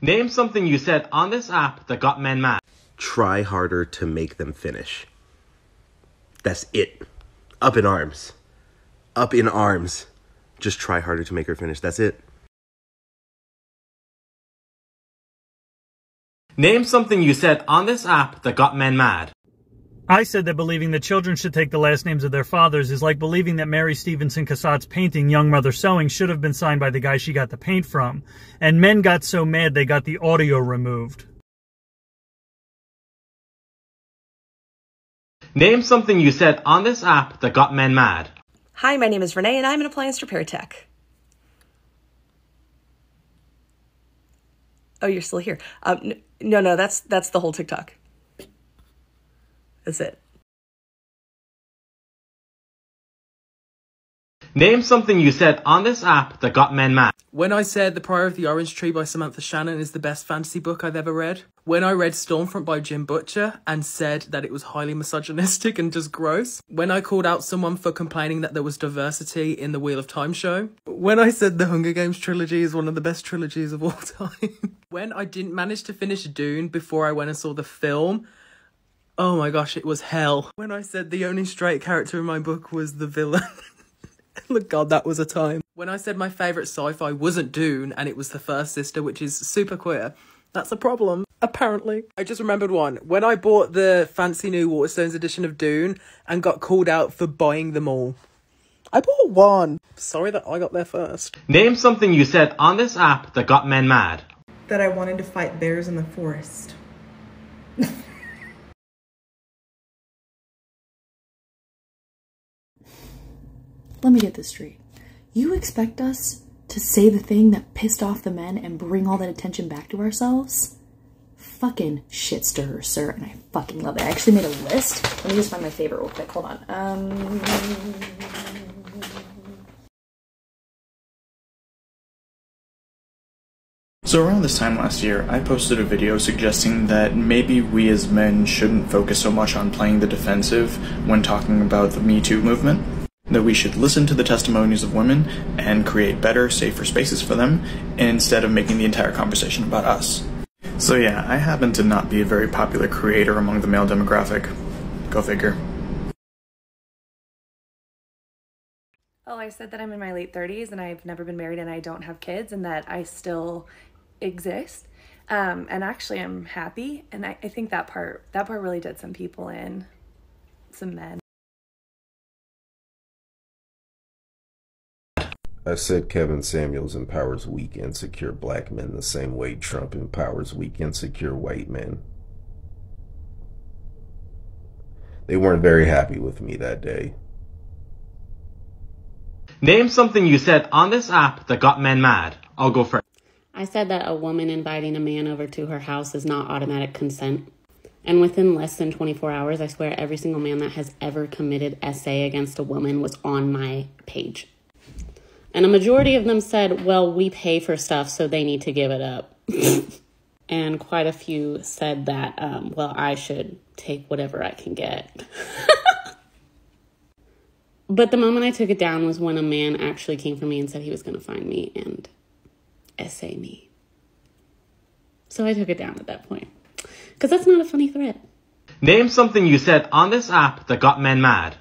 Name something you said on this app that got men mad. Try harder to make them finish. That's it. Up in arms. Up in arms. Just try harder to make her finish. That's it. Name something you said on this app that got men mad. I said that believing that children should take the last names of their fathers is like believing that Mary Stevenson Cassatt's painting, Young Mother Sewing, should have been signed by the guy she got the paint from. And men got so mad they got the audio removed. Name something you said on this app that got men mad. Hi, my name is Renee and I'm an appliance repair tech. Oh, you're still here. No, that's the whole TikTok. That's it. Name something you said on this app that got men mad. When I said The Priory of the Orange Tree by Samantha Shannon is the best fantasy book I've ever read. When I read Stormfront by Jim Butcher and said that it was highly misogynistic and just gross. When I called out someone for complaining that there was diversity in the Wheel of Time show. When I said the Hunger Games trilogy is one of the best trilogies of all time. When I didn't manage to finish Dune before I went and saw the film. Oh my gosh, it was hell. When I said the only straight character in my book was the villain. Look, God, that was a time. When I said my favourite sci-fi wasn't Dune and it was The First Sister, which is super queer, that's a problem, apparently. I just remembered one. When I bought the fancy new Waterstones edition of Dune and got called out for buying them all. I bought one. Sorry that I got there first. Name something you said on this app that got men mad. That I wanted to fight bears in the forest. Let me get this straight. You expect us to say the thing that pissed off the men and bring all that attention back to ourselves? Fucking shit stirrer, sir, and I fucking love it. I actually made a list. Let me just find my favorite real quick. Hold on. So around this time last year, I posted a video suggesting that maybe we as men shouldn't focus so much on playing the defensive when talking about the Me Too movement. That we should listen to the testimonies of women and create better, safer spaces for them, instead of making the entire conversation about us. So yeah, I happen to not be a very popular creator among the male demographic. Go figure. Oh, I said that I'm in my late 30s and I've never been married and I don't have kids and that I still exist. And actually I'm happy. And I think that part really did some people in, some men. I said Kevin Samuels empowers weak, insecure black men the same way Trump empowers weak, insecure white men. They weren't very happy with me that day. Name something you said on this app that got men mad. I'll go first. I said that a woman inviting a man over to her house is not automatic consent. And within less than 24 hours, I swear every single man that has ever committed SA against a woman was on my page. And a majority of them said, well, we pay for stuff, so they need to give it up. And quite a few said that, well, I should take whatever I can get. But the moment I took it down was when a man actually came for me and said he was going to find me and essay me. So I took it down at that point. Because that's not a funny threat. Name something you said on this app that got men mad.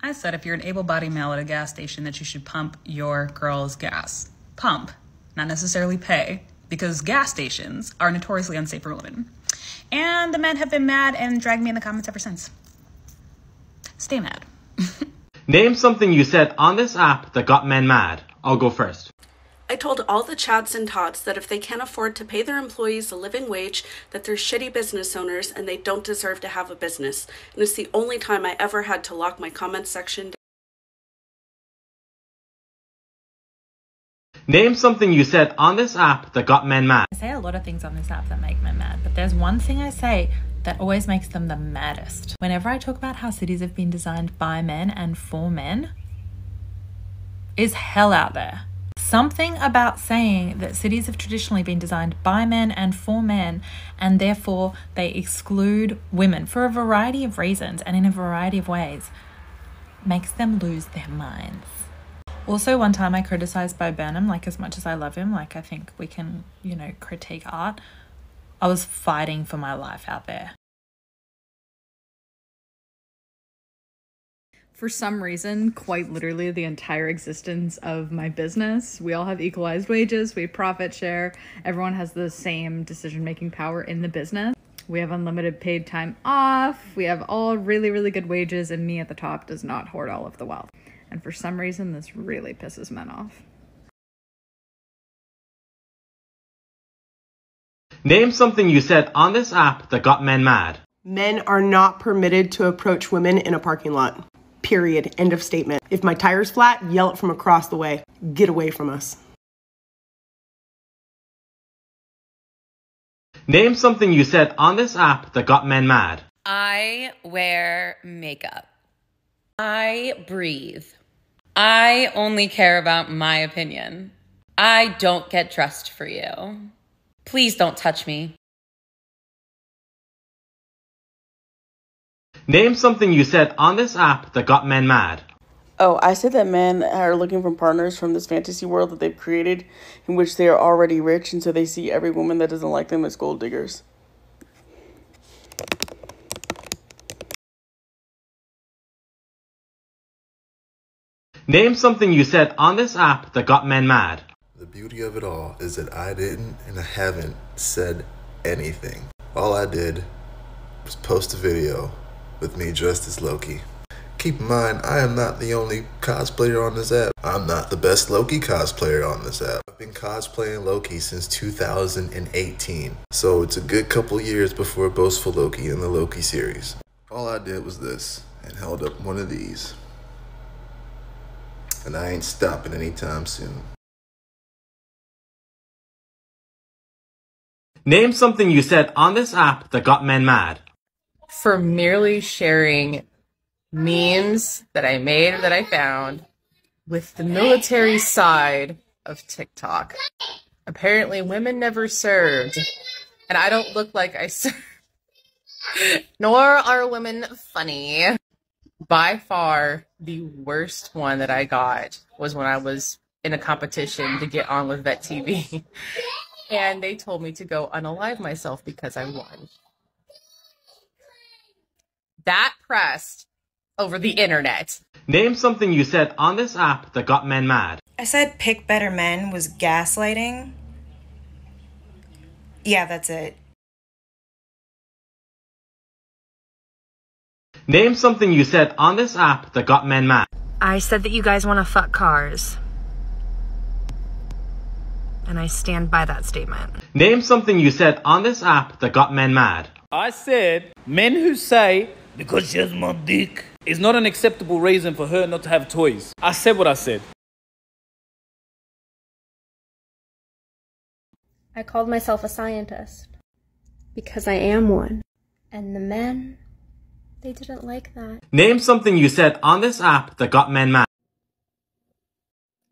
I said if you're an able-bodied male at a gas station that you should pump your girl's gas. Pump, not necessarily pay, because gas stations are notoriously unsafe for women. And the men have been mad and dragged me in the comments ever since. Stay mad. Name something you said on this app that got men mad. I'll go first. I told all the chads and tots that if they can't afford to pay their employees a living wage, that they're shitty business owners and they don't deserve to have a business. And it's the only time I ever had to lock my comment section down. Name something you said on this app that got men mad. I say a lot of things on this app that make men mad, but there's one thing I say that always makes them the maddest. Whenever I talk about how cities have been designed by men and for men, is hell out there. Something about saying that cities have traditionally been designed by men and for men, and therefore they exclude women for a variety of reasons and in a variety of ways, makes them lose their minds. Also, one time I criticized Bo Burnham, like, as much as I love him, like, I think we can, you know, critique art. I was fighting for my life out there. For some reason, quite literally the entire existence of my business, we all have equalized wages, we profit share, everyone has the same decision-making power in the business. We have unlimited paid time off, we have all really, really good wages, and me at the top does not hoard all of the wealth. And for some reason, this really pisses men off. Name something you said on this app that got men mad. Men are not permitted to approach women in a parking lot. Period. End of statement. If my tire's flat, yell it from across the way. Get away from us. Name something you said on this app that got men mad. I wear makeup. I breathe. I only care about my opinion. I don't get dressed for you. Please don't touch me. Name something you said on this app that got men mad. Oh, I said that men are looking for partners from this fantasy world that they've created in which they are already rich, and so they see every woman that doesn't like them as gold diggers. Name something you said on this app that got men mad. The beauty of it all is that I didn't and I haven't said anything. All I did was post a video with me dressed as Loki. Keep in mind, I am not the only cosplayer on this app. I'm not the best Loki cosplayer on this app. I've been cosplaying Loki since 2018, so it's a good couple years before Boastful Loki in the Loki series. All I did was this, and held up one of these. And I ain't stopping anytime soon. Name something you said on this app that got men mad. For merely sharing memes that I made or that I found with the military side of TikTok. Apparently women never served, and I don't look like I served. Nor are women funny. By far, the worst one that I got was when I was in a competition to get on with Vet TV. And they told me to go unalive myself because I won. That pressed over the internet. Name something you said on this app that got men mad. I said pick better men was gaslighting. Yeah, that's it. Name something you said on this app that got men mad. I said that you guys want to fuck cars. And I stand by that statement. Name something you said on this app that got men mad. I said men who say, because she has my dick, is not an acceptable reason for her not to have toys. I said what I said. I called myself a scientist. Because I am one. And the men, they didn't like that. Name something you said on this app that got men mad.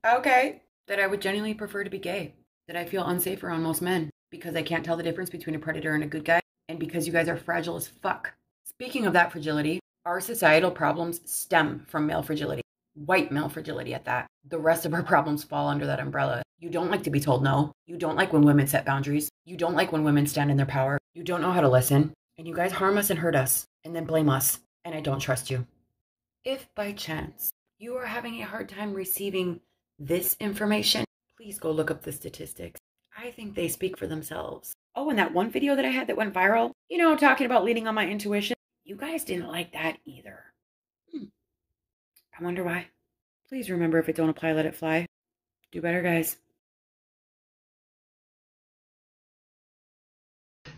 Okay. That I would genuinely prefer to be gay. That I feel unsafe around most men. Because I can't tell the difference between a predator and a good guy. And because you guys are fragile as fuck. Speaking of that fragility, our societal problems stem from male fragility. White male fragility at that. The rest of our problems fall under that umbrella. You don't like to be told no. You don't like when women set boundaries. You don't like when women stand in their power. You don't know how to listen. And you guys harm us and hurt us. And then blame us. And I don't trust you. If by chance you are having a hard time receiving this information, please go look up the statistics. I think they speak for themselves. Oh, and that one video that I had that went viral, you know, talking about leaning on my intuition. You guys didn't like that either. I wonder why. Please remember, if it don't apply, let it fly. Do better, guys.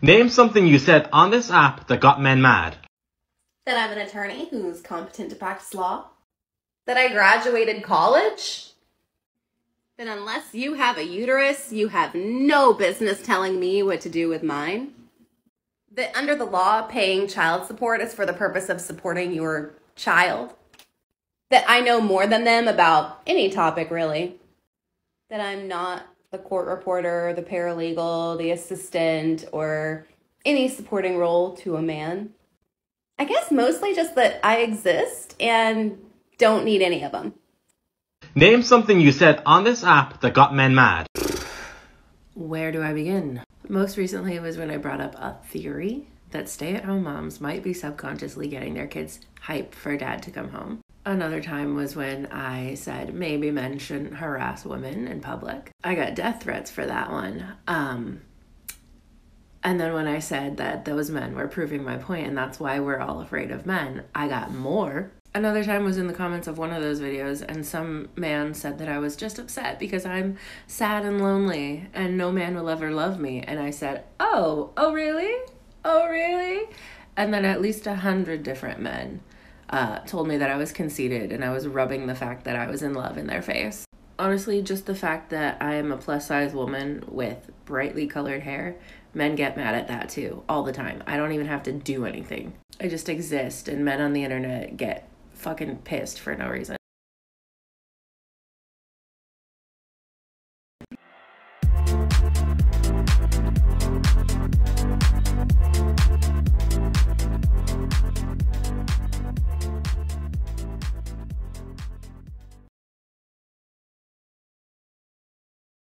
Name something you said on this app that got men mad. That I'm an attorney who's competent to practice law. That I graduated college. Then unless you have a uterus, you have no business telling me what to do with mine. That under the law, paying child support is for the purpose of supporting your child. That I know more than them about any topic, really. That I'm not the court reporter, the paralegal, the assistant, or any supporting role to a man. I guess mostly just that I exist and don't need any of them. Name something you said on this app that got men mad. Where do I begin? Most recently was when I brought up a theory that stay-at-home moms might be subconsciously getting their kids hyped for dad to come home. Another time was when I said maybe men shouldn't harass women in public. I got death threats for that one. And then when I said that those men were proving my point and that's why we're all afraid of men, I got more. Another time was in the comments of one of those videos and some man said that I was just upset because I'm sad and lonely and no man will ever love me. And I said, oh really? Oh really? And then at least 100 different men told me that I was conceited and I was rubbing the fact that I was in love in their face. Honestly, just the fact that I am a plus size woman with brightly colored hair, men get mad at that too, all the time. I don't even have to do anything. I just exist and men on the internet get fucking pissed for no reason.